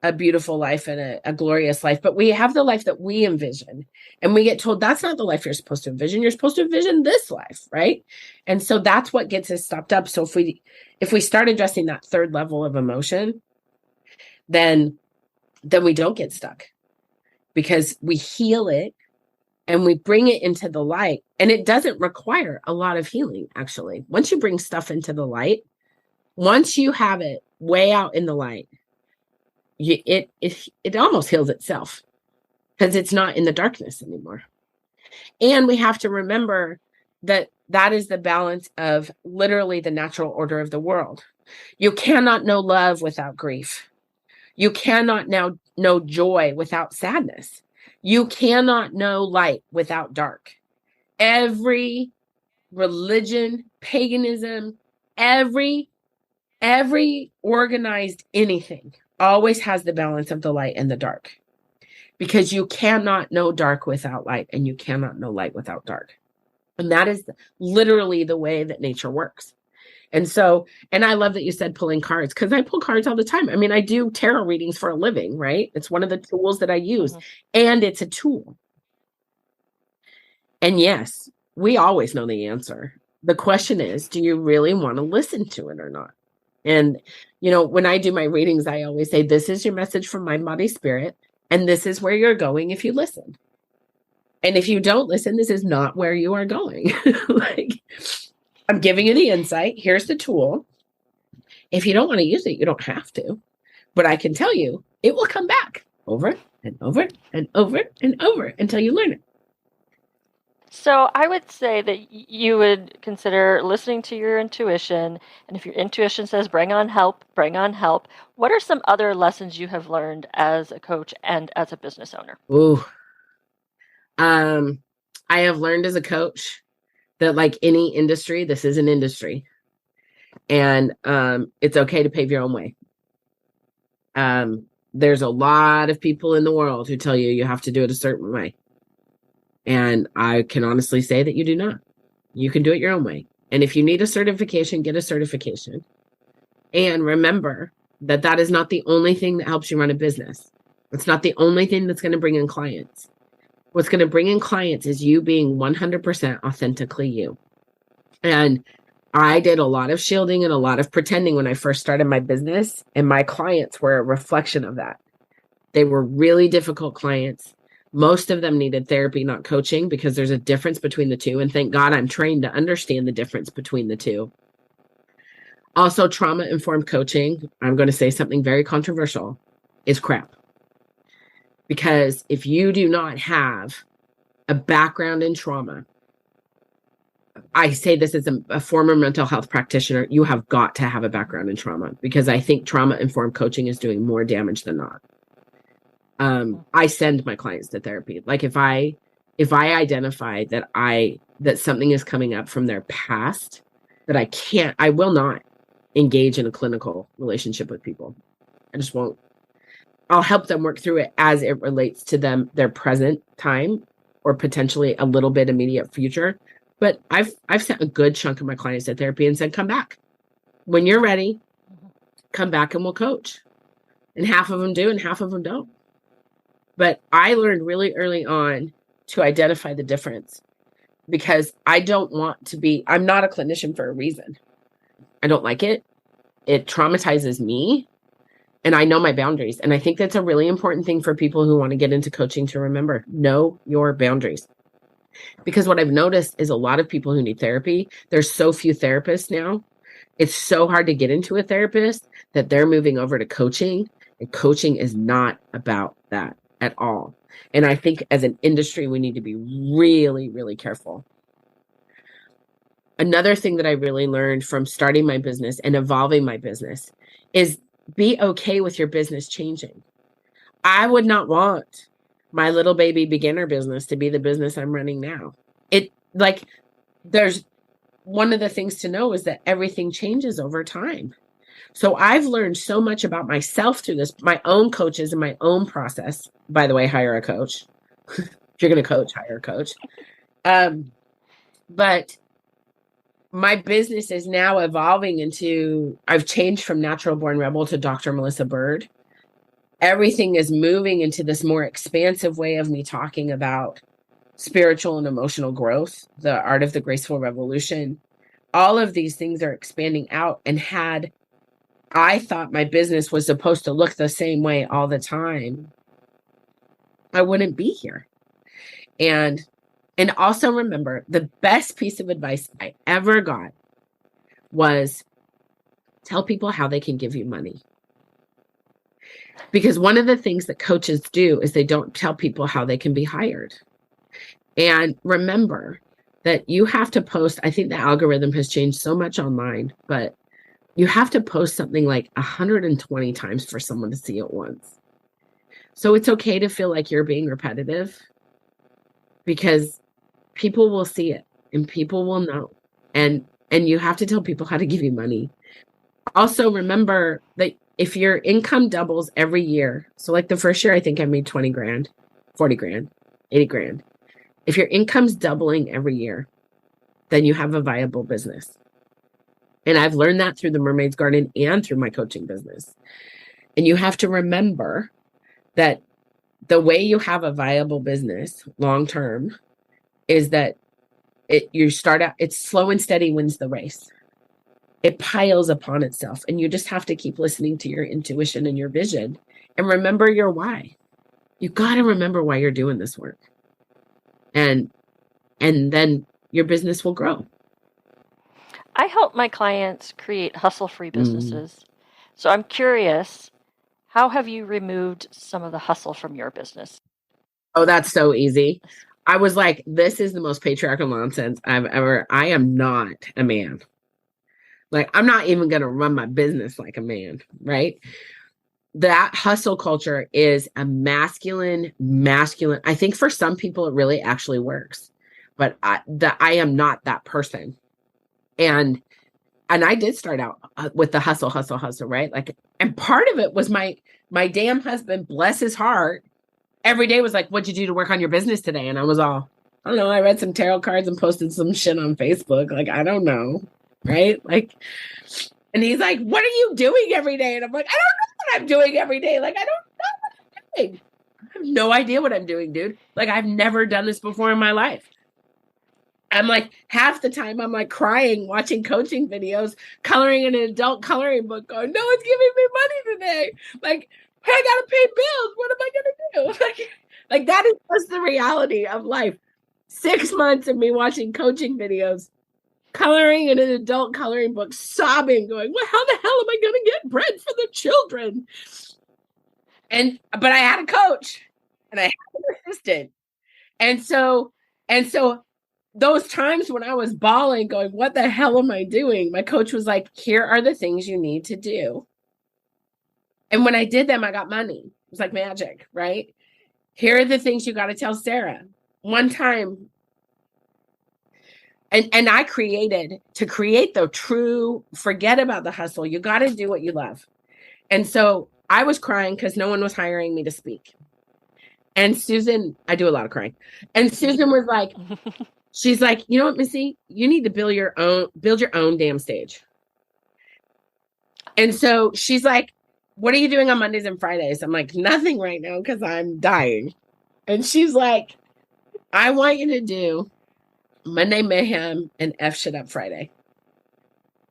a beautiful life and a glorious life, but we have the life that we envision. And we get told that's not the life you're supposed to envision. You're supposed to envision this life, right? And so that's what gets us stopped up. So if we start addressing that third level of emotion, then we don't get stuck because we heal it and we bring it into the light. And it doesn't require a lot of healing, actually. Once you bring stuff into the light, once you have it way out in the light, it almost heals itself because it's not in the darkness anymore. And we have to remember that is the balance of literally the natural order of the world. You cannot know love without grief. You cannot now know joy without sadness. You cannot know light without dark. Every religion, paganism, every organized anything always has the balance of the light and the dark, because you cannot know dark without light and you cannot know light without dark. And that is literally the way that nature works. And so, and I love that you said pulling cards, because I pull cards all the time. I mean, I do tarot readings for a living, right? It's one of the tools that I use, and it's a tool. And yes, we always know the answer. The question is, do you really want to listen to it or not? And, when I do my readings, I always say, this is your message from mind, body, spirit, and this is where you're going if you listen. And if you don't listen, this is not where you are going. Like, I'm giving you the insight. Here's the tool. If you don't want to use it, you don't have to. But I can tell you, it will come back over and over and over and over until you learn it. So I would say that you would consider listening to your intuition, and if your intuition says bring on help, bring on help. What are some other lessons you have learned as a coach and as a business owner? Ooh. I have learned as a coach that, like any industry, this is an industry. And it's okay to pave your own way. There's a lot of people in the world who tell you have to do it a certain way. And I can honestly say that you do not. You can do it your own way. And if you need a certification, get a certification. And remember that that is not the only thing that helps you run a business. It's not the only thing that's going to bring in clients. What's going to bring in clients is you being 100% authentically you. And I did a lot of shielding and a lot of pretending when I first started my business, and my clients were a reflection of that. They were really difficult clients. Most of them needed therapy, not coaching, because there's a difference between the two. And thank God I'm trained to understand the difference between the two. Also, trauma-informed coaching, I'm going to say something very controversial, is crap. Because if you do not have a background in trauma, I say this as a former mental health practitioner, you have got to have a background in trauma, because I think trauma-informed coaching is doing more damage than not. I send my clients to therapy. Like if I identify that something is coming up from their past that I will not engage in a clinical relationship with people. I just won't. I'll help them work through it as it relates to their present time, or potentially a little bit immediate future. But I've sent a good chunk of my clients to therapy and said, come back. When you're ready, come back and we'll coach. And half of them do and half of them don't. But I learned really early on to identify the difference, because I don't want to be, I'm not a clinician for a reason. I don't like it. It traumatizes me. And I know my boundaries. And I think that's a really important thing for people who want to get into coaching to remember. Know your boundaries. Because what I've noticed is a lot of people who need therapy, there's so few therapists now. It's so hard to get into a therapist that they're moving over to coaching. And coaching is not about that at all. And I think as an industry, we need to be really, really careful. Another thing that I really learned from starting my business and evolving my business is be okay with your business changing. I would not want my little baby beginner business to be the business I'm running now. There's one of the things to know is that everything changes over time. So I've learned so much about myself through this, my own coaches and my own process. By the way, hire a coach. If you're going to coach, hire a coach. But my business is now evolving into, I've changed from Natural Born Rebel to Dr. Melissa Bird. Everything is moving into this more expansive way of me talking about spiritual and emotional growth, the art of the graceful revolution. All of these things are expanding out, and had I thought my business was supposed to look the same way all the time, I wouldn't be here. And also remember, the best piece of advice I ever got was tell people how they can give you money. Because one of the things that coaches do is they don't tell people how they can be hired. And remember that you have to post, I think the algorithm has changed so much online, but you have to post something like 120 times for someone to see it once. So it's okay to feel like you're being repetitive, because people will see it and people will know. And you have to tell people how to give you money. Also, remember that if your income doubles every year, so like the first year, I think I made 20 grand, 40 grand, 80 grand. If your income's doubling every year, then you have a viable business. And I've learned that through the Mermaid's Garden and through my coaching business. And you have to remember that the way you have a viable business long-term is that you start out, it's slow and steady wins the race. It piles upon itself, and you just have to keep listening to your intuition and your vision and remember your why. You got to remember why you're doing this work. and then your business will grow. I help my clients create hustle-free businesses. So I'm curious, how have you removed some of the hustle from your business? Oh, that's so easy. I was like, this is the most patriarchal nonsense I am not a man. Like, I'm not even going to run my business like a man, right? That hustle culture is a masculine. I think for some people it really actually works, but I am not that person. And I did start out with the hustle, right? Like, and part of it was my damn husband, bless his heart, every day was like, what'd you do to work on your business today? And I was all, I don't know, I read some tarot cards and posted some shit on Facebook. Like, I don't know, right? Like, and he's like, what are you doing every day? And I'm like, I don't know what I'm doing every day. Like, I don't know what I'm doing. I have no idea what I'm doing, dude. Like, I've never done this before in my life. I'm like, half the time I'm like crying, watching coaching videos, coloring in an adult coloring book, going, no one's giving me money today. Like, hey, I gotta pay bills. What am I gonna do? Like that is just the reality of life. 6 months of me watching coaching videos, coloring in an adult coloring book, sobbing, going, well, how the hell am I gonna get bread for the children? But I had a coach and I had an assistant. And so those times when I was bawling, going, what the hell am I doing? My coach was like, here are the things you need to do. And when I did them, I got money. It was like magic, right? Here are the things you got to tell Sarah. One time, and I create the true, forget about the hustle. You got to do what you love. And so I was crying because no one was hiring me to speak. And Susan, I do a lot of crying. And Susan was like, she's like, you know what, Missy, you need to build your own damn stage. And so she's like, what are you doing on Mondays and Fridays? I'm like, nothing right now because I'm dying. And she's like, I want you to do Monday Mayhem and F Shit Up Friday.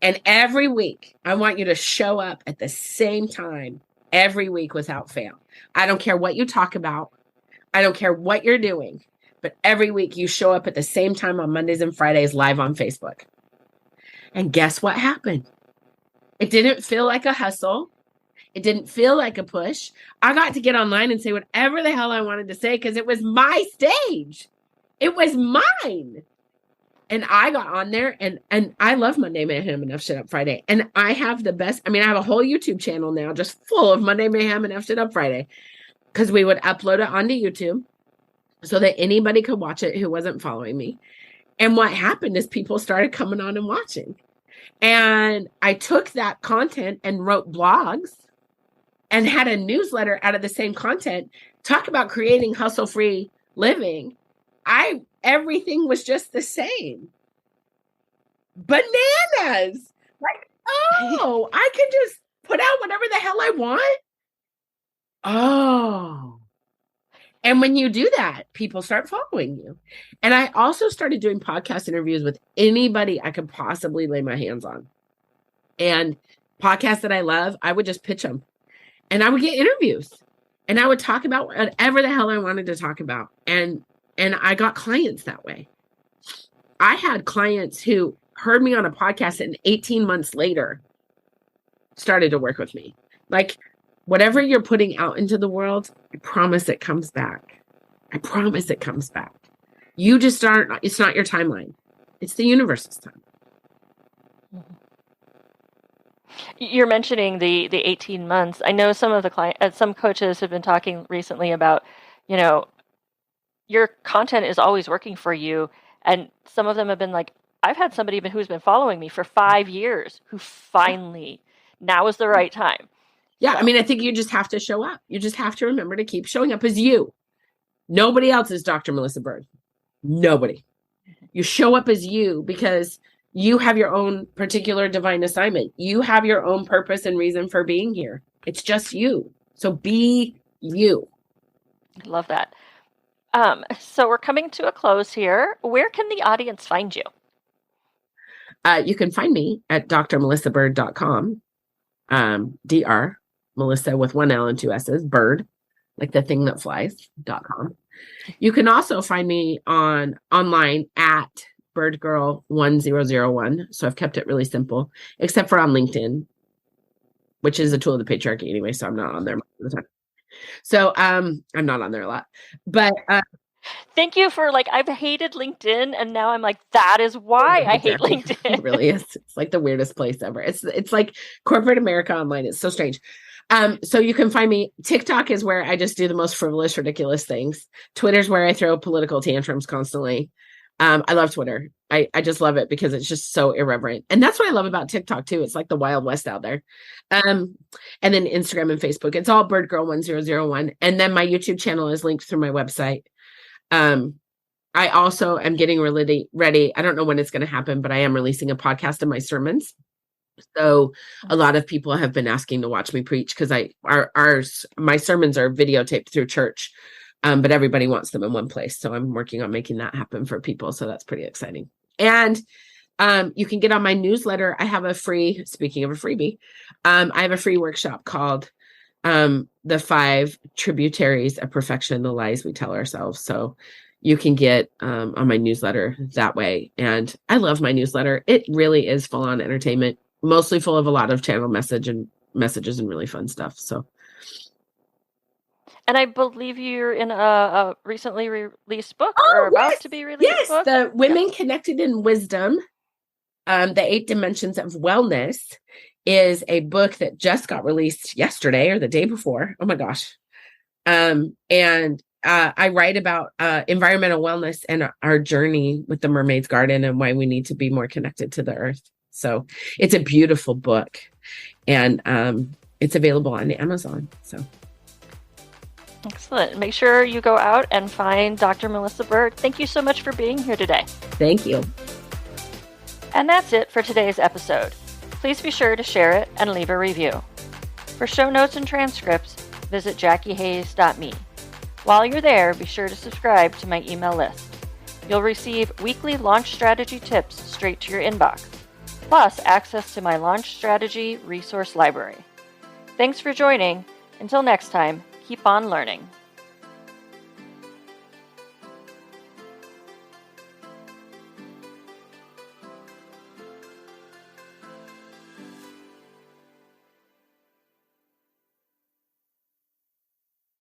And every week, I want you to show up at the same time every week without fail. I don't care what you talk about. I don't care what you're doing. But every week you show up at the same time on Mondays and Fridays live on Facebook. And guess what happened? It didn't feel like a hustle. It didn't feel like a push. I got to get online and say whatever the hell I wanted to say because it was my stage. It was mine. And I got on there and I love Monday Mayhem and F Shit Up Friday. And I have the best, I have a whole YouTube channel now just full of Monday Mayhem and F Shit Up Friday because we would upload it onto YouTube so that anybody could watch it who wasn't following me. And what happened is people started coming on and watching. And I took that content and wrote blogs and had a newsletter out of the same content, talk about creating hustle-free living. Everything was just the same. Bananas. Like, oh, I can just put out whatever the hell I want. Oh. And when you do that, people start following you. And I also started doing podcast interviews with anybody I could possibly lay my hands on. And podcasts that I love, I would just pitch them. And I would get interviews. And I would talk about whatever the hell I wanted to talk about. And I got clients that way. I had clients who heard me on a podcast and 18 months later started to work with me. Like, whatever you're putting out into the world, I promise it comes back. I promise it comes back. You just aren't, it's not your timeline. It's the universe's time. You're mentioning the 18 months. I know some of the some coaches have been talking recently about, your content is always working for you. And some of them have been like, I've had somebody who's been following me for 5 years who finally, now is the right time. Yeah, so. I think you just have to show up. You just have to remember to keep showing up as you. Nobody else is Dr. Melissa Bird. Nobody. You show up as you because you have your own particular divine assignment. You have your own purpose and reason for being here. It's just you. So be you. I love that. So we're coming to a close here. Where can the audience find you? You can find me at drmelissabird.com. Dr. Melissa with one L and two S's, bird, like the thing that flies.com. You can also find me online at birdgirl1001. So I've kept it really simple, except for on LinkedIn, which is a tool of the patriarchy anyway. So I'm not on there most of the time. So I'm not on there a lot, but thank you for I've hated LinkedIn, and now I'm like, that is why I hate LinkedIn. It really is. It's like the weirdest place ever. It's like corporate America online. It's so strange. So you can find me. TikTok is where I just do the most frivolous, ridiculous things. Twitter's where I throw political tantrums constantly. I love Twitter. I just love it because it's just so irreverent. And that's what I love about TikTok too. It's like the Wild West out there. And then Instagram and Facebook. It's all birdgirl1001. And then my YouTube channel is linked through my website. I also am getting ready. I don't know when it's going to happen, but I am releasing a podcast of my sermons. So a lot of people have been asking to watch me preach because my sermons are videotaped through church, but everybody wants them in one place. So I'm working on making that happen for people. So that's pretty exciting. And you can get on my newsletter. I have speaking of a freebie, I have a free workshop called The 5 Tributaries of Perfection, the Lies We Tell Ourselves. So you can get on my newsletter that way. And I love my newsletter. It really is full on entertainment, mostly full of a lot of channel messages and really fun stuff. So. And I believe you're in a recently released book or about to be released book. The Women Connected in Wisdom, The 8 Dimensions of Wellness is a book that just got released yesterday or the day before. Oh my gosh. And I write about environmental wellness and our journey with the Mermaid's Garden and why we need to be more connected to the earth. So it's a beautiful book, and it's available on Amazon. So excellent. Make sure you go out and find Dr. Melissa Bird. Thank you so much for being here today. Thank you. And that's it for today's episode. Please be sure to share it and leave a review. For show notes and transcripts, visit jackiehayes.me. While you're there, be sure to subscribe to my email list. You'll receive weekly launch strategy tips straight to your inbox, plus access to my launch strategy resource library. Thanks for joining. Until next time, keep on learning.